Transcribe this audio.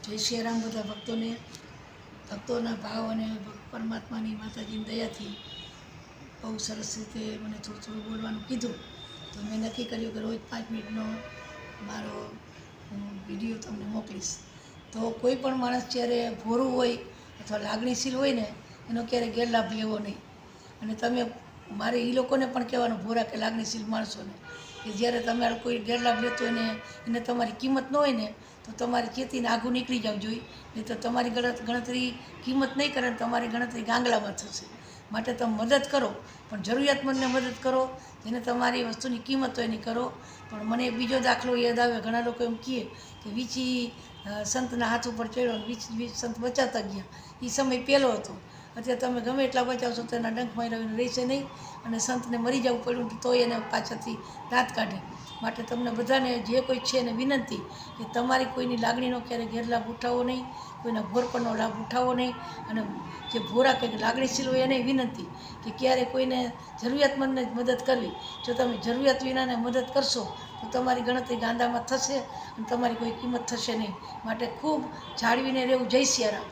જય શ્રી રામ બધા ભક્તોના ભાવ અને પરમાત્માની માતાજીની દયાથી બહુ સરસ રીતે મને થોડું બોલવાનું કીધું. તો મેં નક્કી કર્યું કે રોજ 5 મિનિટનો મારો વિડીયો તમને મોકલીશ. તો કોઈ પણ માણસ જ્યારે ભોરું હોય અથવા લાગણીશીલ હોય ને એનો ક્યારેય ગેરલાભ લેવો નહીં. અને તમે મારે એ લોકોને પણ કહેવાનું, ભોરા કે લાગણીશીલ માણસોને, કે જ્યારે તમારે કોઈ ગેરલાભ લેતો હોય ને એને તમારી કિંમત ન હોય ને તો તમારે ચેતીને આઘું નીકળી જવું જોઈએ. નહીં તો તમારી ગણતરી કિંમત નહીં કરે, તમારી ગણતરી ગાંગલામાં થશે. માટે તમે મદદ કરો, પણ જરૂરિયાતમંદને મદદ કરો. જેને તમારી વસ્તુની કિંમત હોય એની કરો. પણ મને બીજો દાખલો યાદ આવે, ઘણા લોકો એમ કહે કે વીંછી સંતના હાથ ઉપર ચડ્યો, વીંછી સંત બચાવતા ગયા. એ સમય પહેલો હતો. અત્યારે તમે ગમે એટલા બચાવશો તો એના ડંખ માર્યા રહેશે નહીં, અને સંતને મરી જવું પડ્યું તોય એને પાછળથી દાંત કાઢે. માટે તમને બધાને જે કોઈ છે એને વિનંતી કે તમારી કોઈની લાગણીનો ક્યારેય ગેરલાભ ઉઠાવવો નહીં, કોઈના ભોરપણનો લાભ ઉઠાવવો નહીં. અને જે ભોરા કે લાગણીશીલ હોય એને વિનંતી કે ક્યારે કોઈને જરૂરિયાતમંદને જ મદદ કરવી. જો તમે જરૂરિયાત વિનાને મદદ કરશો તો તમારી ગણતરી ગાંડામાં થશે અને તમારી કોઈ કિંમત થશે નહીં. માટે ખૂબ જાળવીને રહેવું. જય સિયારામ.